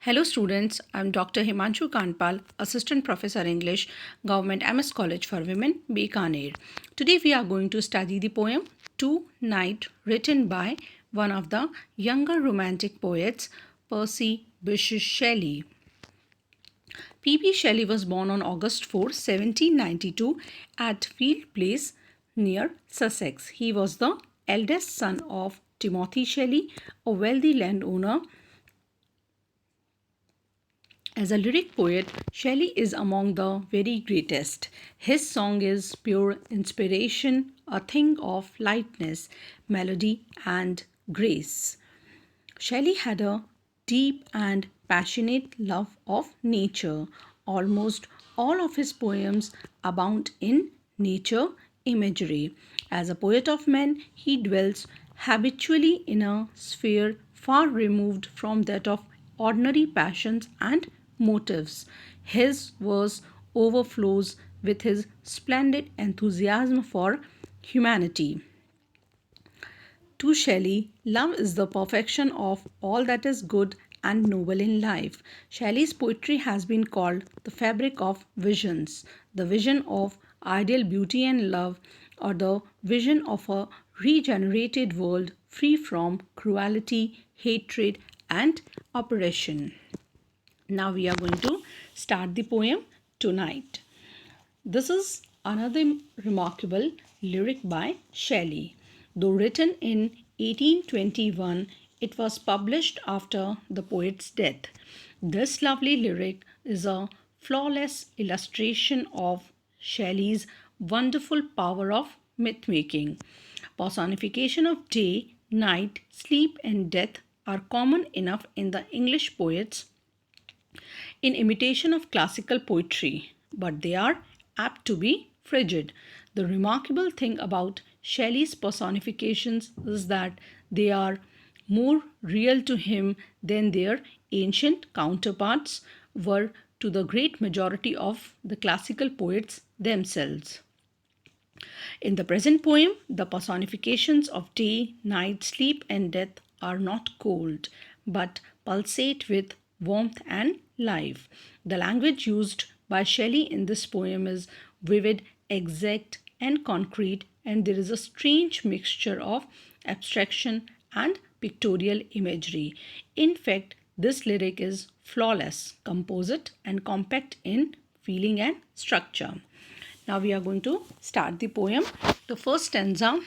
Hello students, I'm Dr. Himanshu Kandpal, Assistant Professor English, Government MS College for Women, Bikaner. Today we are going to study the poem Two Night written by one of the younger romantic poets, Percy Bysshe Shelley. P.B. Shelley was born on August 4, 1792 at Field Place near Sussex. He was the eldest son of Timothy Shelley, a wealthy landowner. As a lyric poet, Shelley is among the very greatest. His song is pure inspiration, a thing of lightness, melody, and grace. Shelley had a deep and passionate love of nature. Almost all of his poems abound in nature imagery. As a poet of men, he dwells habitually in a sphere far removed from that of ordinary passions and motives. His verse overflows with his splendid enthusiasm for humanity. To Shelley, love is the perfection of all that is good and noble in life. Shelley's poetry has been called the fabric of visions, the vision of ideal beauty and love, or the vision of a regenerated world free from cruelty, hatred, and oppression. Now we are going to start the poem tonight. This is another remarkable lyric by Shelley. Though written in 1821, it was published after the poet's death. This lovely lyric is a flawless illustration of Shelley's wonderful power of myth making. Personification of day, night, sleep, and death are common enough in the English poets in imitation of classical poetry, but they are apt to be frigid. The remarkable thing about Shelley's personifications is that they are more real to him than their ancient counterparts were to the great majority of the classical poets themselves. In the present poem, the personifications of day, night, sleep, and death are not cold, but pulsate with warmth and life. The language used by Shelley in this poem is vivid, exact, and concrete, and there is a strange mixture of abstraction and pictorial imagery. In fact, this lyric is flawless, composite, and compact in feeling and structure. Now we are going to start the poem. The first stanza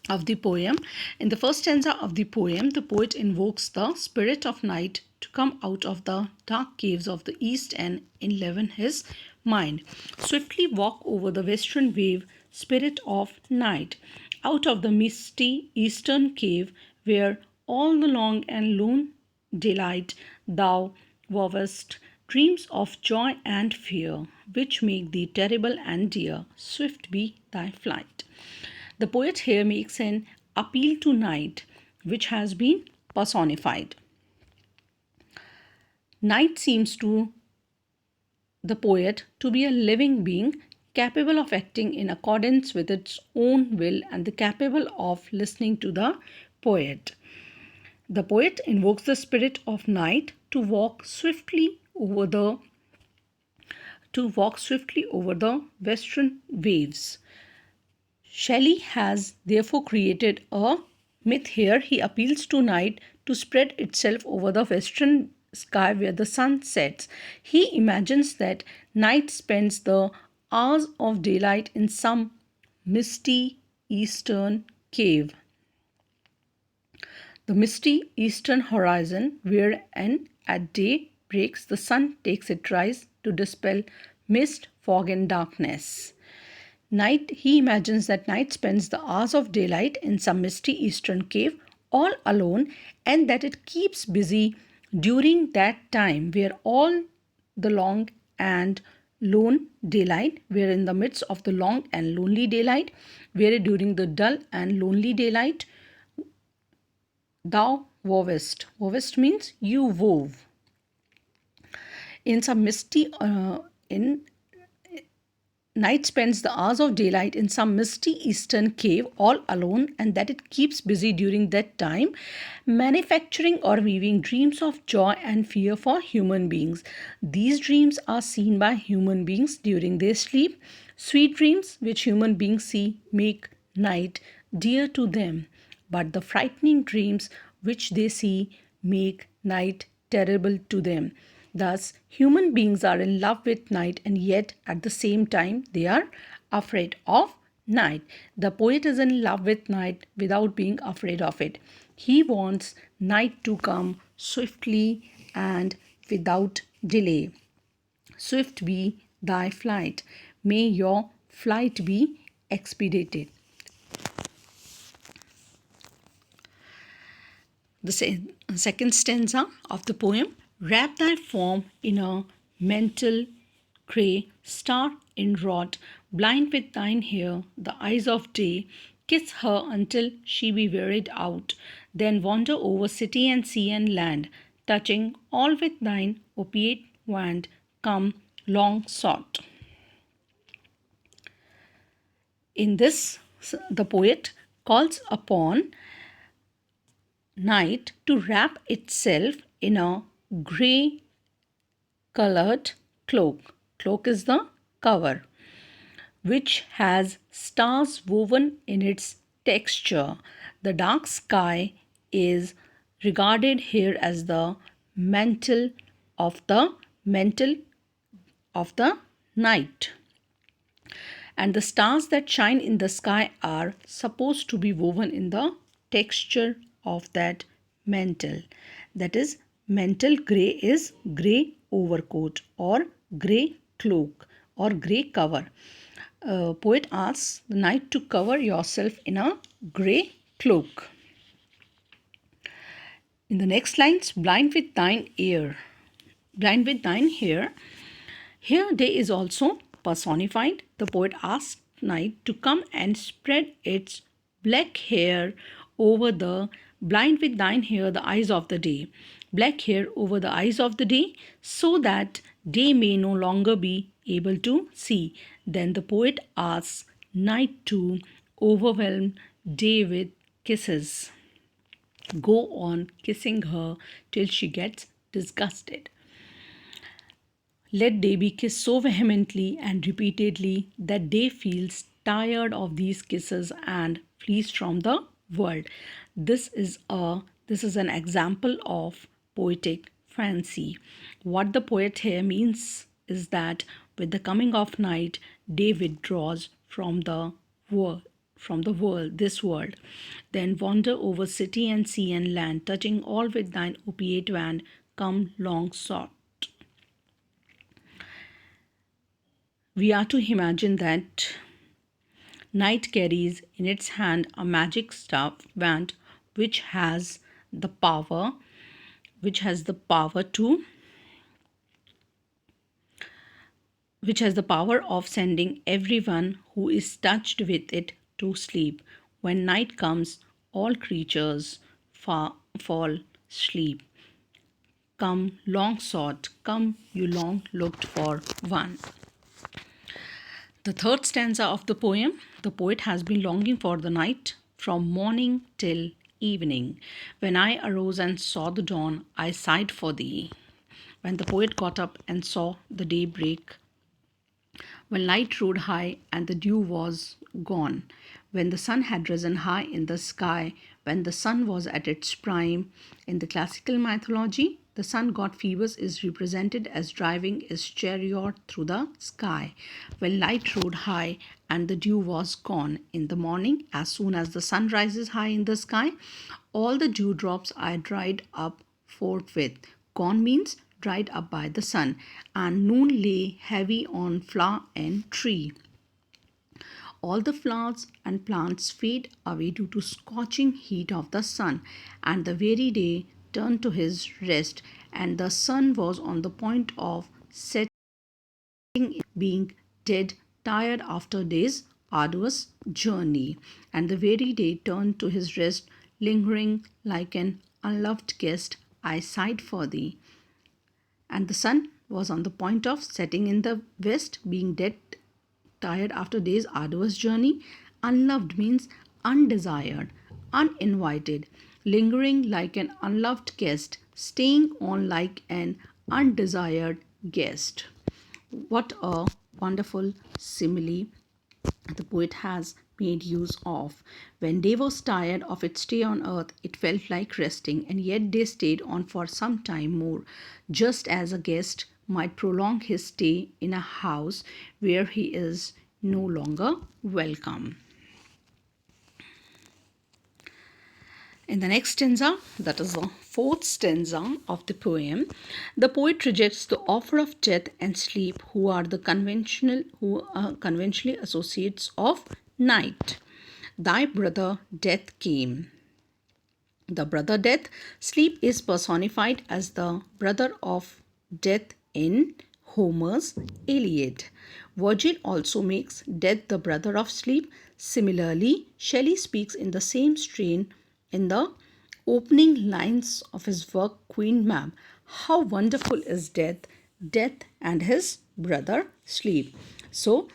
of the poem. In the first stanza of the poem, the poet invokes the spirit of night to come out of the dark caves of the east and enliven his mind. Swiftly walk over the western wave, spirit of night, out of the misty eastern cave where all the long and lone daylight thou wovest dreams of joy and fear, which make thee terrible and dear. Swift be thy flight. The poet here makes an appeal to night, which has been personified. Night seems to the poet to be a living being capable of acting in accordance with its own will and capable of listening to the poet. The poet invokes the spirit of night to walk swiftly over the western waves. Shelley has therefore created a myth here. He appeals to night to spread itself over the western sky where the sun sets. He imagines that night spends the hours of daylight in some misty eastern cave. The misty eastern horizon, wherein at day breaks the sun takes its rise to dispel mist, fog, and darkness. Night, he imagines that night spends the hours of daylight in some misty eastern cave all alone, and that it keeps busy during that time where all the long and lone daylight, where in the midst of the long and lonely daylight, where during the dull and lonely daylight, thou wovest. Wovest means you wove. In some misty, night spends the hours of daylight in some misty eastern cave all alone, and that it keeps busy during that time, manufacturing or weaving dreams of joy and fear for human beings. These dreams are seen by human beings during their sleep. Sweet dreams which human beings see make night dear to them, but the frightening dreams which they see make night terrible to them. Thus, human beings are in love with night, and yet at the same time they are afraid of night. The poet is in love with night without being afraid of it. He wants night to come swiftly and without delay. Swift be thy flight. May your flight be expedited. The second stanza of the poem: wrap thy form in a mental grey, star inwrought, blind with thine hair, the eyes of day. Kiss her until she be wearied out, then wander over city and sea and land, touching all with thine opiate wand, come long sought. In this, the poet calls upon night to wrap itself in a grey colored cloak. Cloak is the cover, which has stars woven in its texture. The dark sky is regarded here as the mantle of the night, and the stars that shine in the sky are supposed to be woven in the texture of that mantle. That is, mantle grey is grey overcoat or grey cloak or grey cover. Poet asks the night to cover yourself in a grey cloak. In the next lines, blind with thine ear, blind with thine hair. Here day is also personified. The poet asks night to come and spread its black hair over the blind with thine hair, the eyes of the day. Black hair over the eyes of the day, so that day may no longer be able to see. Then the poet asks night to overwhelm day with kisses. Go on kissing her till she gets disgusted. Let day be kissed so vehemently and repeatedly that day feels tired of these kisses and flees from the world. This is an example of poetic fancy. What the poet here means is that with the coming of night, day withdraws from the world, this world. Then wander over city and sea and land, touching all with thine opiate wand, come long sought. We are to imagine that night carries in its hand a magic staff wand which has the power of sending everyone who is touched with it to sleep. When night comes, all creatures fall asleep. Come long sought, come you long looked for one. The third stanza of the poem: the poet has been longing for the night from morning till evening. When I arose and saw the dawn, I sighed for thee. When the poet got up and saw the day break, when light rode high and the dew was gone, when the sun had risen high in the sky, when the sun was at its prime. In the classical mythology, the sun god Phoebus is represented as driving his chariot through the sky. When light rode high and the dew was gone in the morning, as soon as the sun rises high in the sky, all the dewdrops are dried up forthwith. Gone means dried up by the sun, and noon lay heavy on flower and tree. All the flowers and plants fade away due to scorching heat of the sun, and the very day turned to his rest, and the sun was on the point of setting, being dead, tired after day's arduous journey, and the very day turned to his rest, lingering like an unloved guest. I sighed for thee. And the sun was on the point of setting in the west, being dead, tired after day's arduous journey? Unloved means undesired, uninvited, lingering like an unloved guest, staying on like an undesired guest. What a wonderful simile the poet has made use of. When day was tired of its stay on earth, it felt like resting, and yet they stayed on for some time more, just as a guest might prolong his stay in a house where he is no longer welcome. In the next stanza, that is the fourth stanza of the poem, the poet rejects the offer of death and sleep, who are conventionally associates of night. Thy brother death came. The brother death, sleep is personified as the brother of death in Homer's Iliad. Virgil also makes death the brother of sleep. Similarly, Shelley speaks in the same strain in the opening lines of his work Queen Mab. How wonderful is death, death and his brother sleep. So,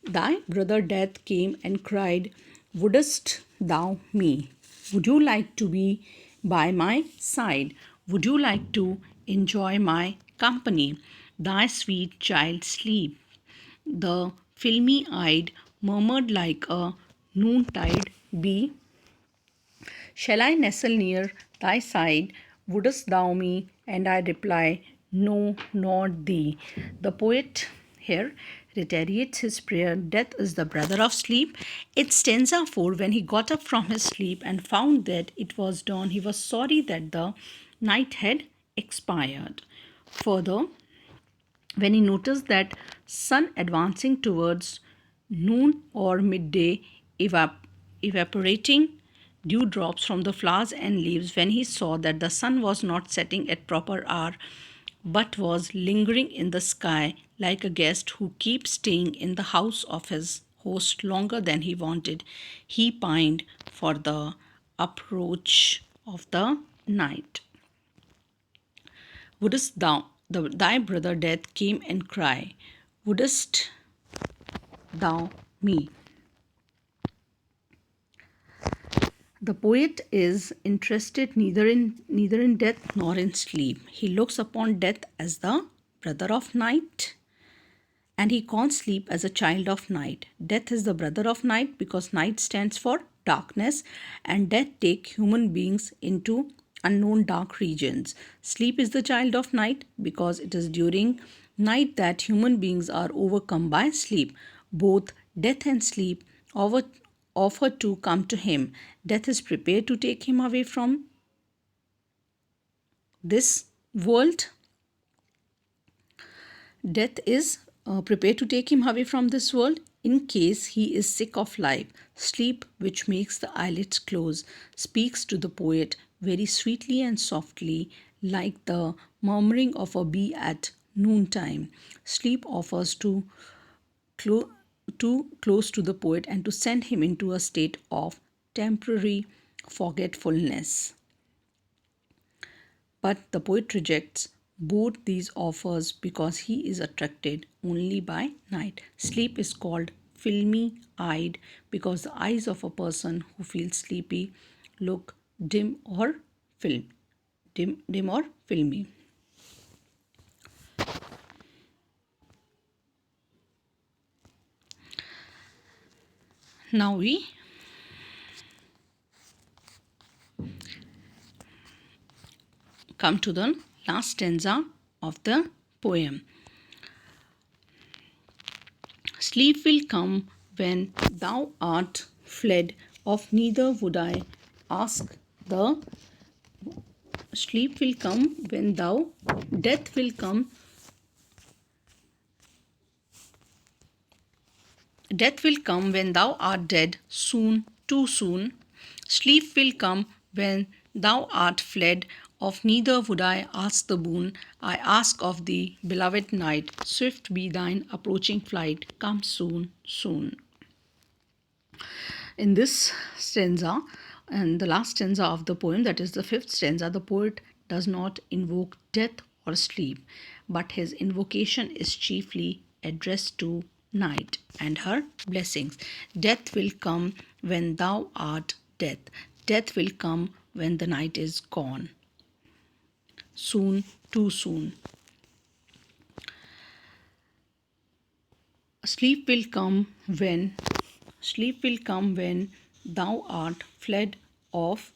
thy brother death came and cried, wouldest thou me? Would you like to be by my side? Would you like to enjoy my company? Thy sweet child sleep. The filmy eyed murmured like a noontide bee. Shall I nestle near thy side? Wouldst thou me? And I reply, no, not thee. The poet here reiterates his prayer, death is the brother of sleep. It's stanza 4. When he got up from his sleep and found that it was dawn, he was sorry that the night had expired. Further, when he noticed that sun advancing towards noon or midday, evaporating dewdrops from the flowers and leaves, when he saw that the sun was not setting at proper hour but was lingering in the sky like a guest who keeps staying in the house of his host longer than he wanted, he pined for the approach of the night. Wouldst thou, thy brother death came and cry, wouldst thou me? The poet is interested neither in death nor in sleep. He looks upon death as the brother of night, and he calls sleep as a child of night. Death is the brother of night because night stands for darkness, and death takes human beings into unknown dark regions. Sleep is the child of night because it is during night that human beings are overcome by sleep. Both death and sleep offer to come to him. Death is prepared to take him away from this world. Death is prepared to take him away from this world in case he is sick of life. Sleep, which makes the eyelids close, speaks to the poet very sweetly and softly, like the murmuring of a bee at noontime. Sleep offers clo- to close to the poet and to send him into a state of temporary forgetfulness. But the poet rejects both these offers because he is attracted only by night. Sleep is called filmy eyed because the eyes of a person who feels sleepy look dim or filmy. Now we come to the last stanza of the poem. Sleep will come when thou art fled, of neither would I ask the sleep will come when thou death will come death will come when thou art dead, soon, too soon. Sleep will come when thou art fled, of neither would I ask the boon. I ask of thee, beloved night, swift be thine approaching flight, come soon, soon. In this stanza, and the last stanza of the poem, that is the fifth stanza, the poet does not invoke death or sleep, but his invocation is chiefly addressed to night and her blessings. Death will come when thou art death. Death will come when the night is gone. Soon, too soon. Sleep will come when thou art fled off.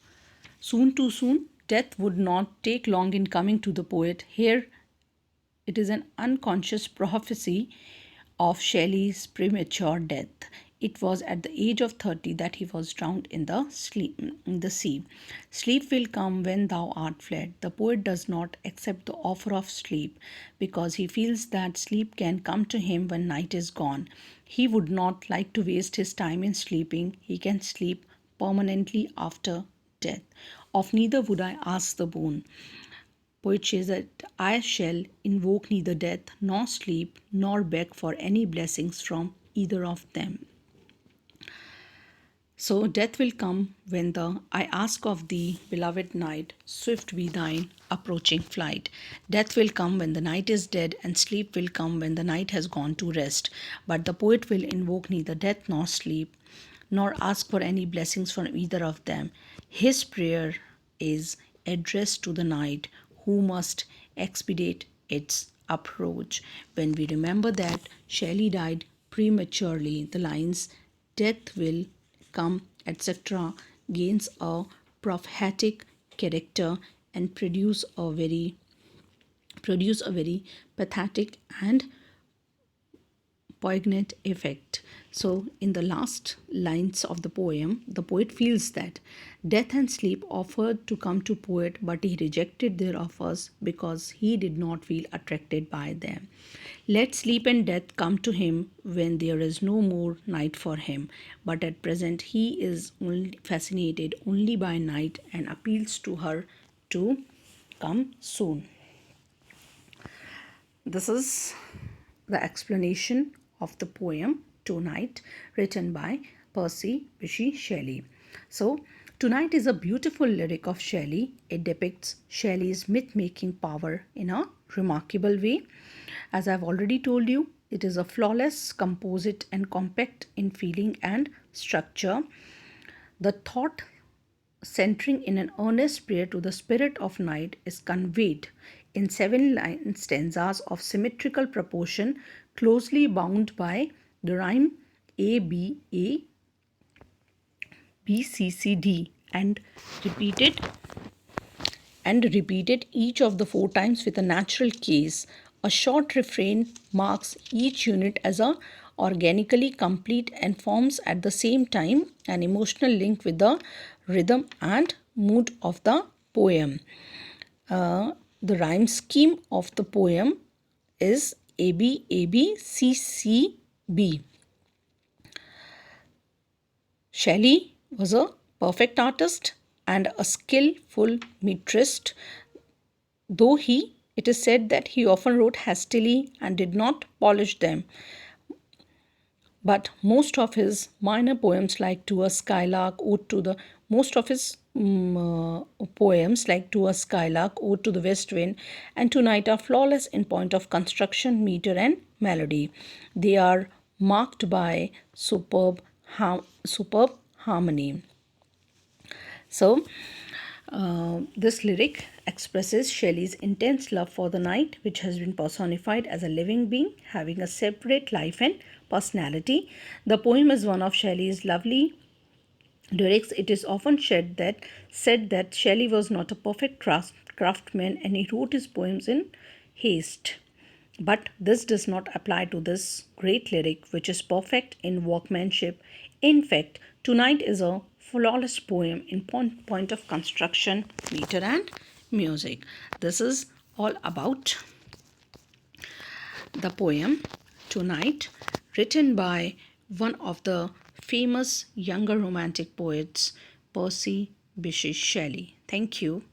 Soon, too soon. Death would not take long in coming to the poet. Here it is an unconscious prophecy of Shelley's premature death. It was at the age of 30 that he was drowned in the sea. Sleep will come when thou art fled. The poet does not accept the offer of sleep because he feels that sleep can come to him when night is gone. He would not like to waste his time in sleeping. He can sleep permanently after death. Of neither would I ask the boon. Poet says that I shall invoke neither death nor sleep nor beg for any blessings from either of them. So death will come when I ask of thee, beloved night, swift be thine approaching flight. Death will come when the night is dead, and sleep will come when the night has gone to rest. But the poet will invoke neither death nor sleep, nor ask for any blessings from either of them. His prayer is addressed to the night, who must expedite its approach. When we remember that Shelley died prematurely, the lines death will come, etc., gains a prophetic character and produce a very pathetic and poignant effect. So, in the last lines of the poem, the poet feels that death and sleep offered to come to poet, but he rejected their offers because he did not feel attracted by them. Let sleep and death come to him when there is no more night for him, but at present he is only fascinated only by night and appeals to her to come soon. This is the explanation of the poem Tonight, written by Percy Bysshe Shelley. So, Tonight is a beautiful lyric of Shelley. It depicts Shelley's myth-making power in a remarkable way. As I've already told you, it is a flawless, composite, and compact in feeling and structure. The thought centering in an earnest prayer to the spirit of night is conveyed in 7 stanzas of symmetrical proportion, closely bound by the rhyme A B A B C C D, and repeated each of the 4 times with a natural case. A short refrain marks each unit as a organically complete and forms at the same time an emotional link with the rhythm and mood of the poem. The rhyme scheme of the poem is A B A B C C B. Shelley was a perfect artist and a skillful metrist, though it is said that he often wrote hastily and did not polish them. But most of his minor poems, like To a Skylark, Ode to the poems like To a Skylark, Ode to the West Wind, and Tonight are flawless in point of construction, meter, and melody. They are marked by superb harmony. So, this lyric expresses Shelley's intense love for the night, which has been personified as a living being having a separate life and personality. The poem is one of Shelley's lovely lyrics. It is often said that Shelley was not a perfect craftsman and he wrote his poems in haste. But this does not apply to this great lyric, which is perfect in workmanship. In fact, Tonight is a flawless poem in point of construction, meter, and music. This is all about the poem Tonight, written by one of the famous younger romantic poets, Percy Bysshe Shelley. Thank you.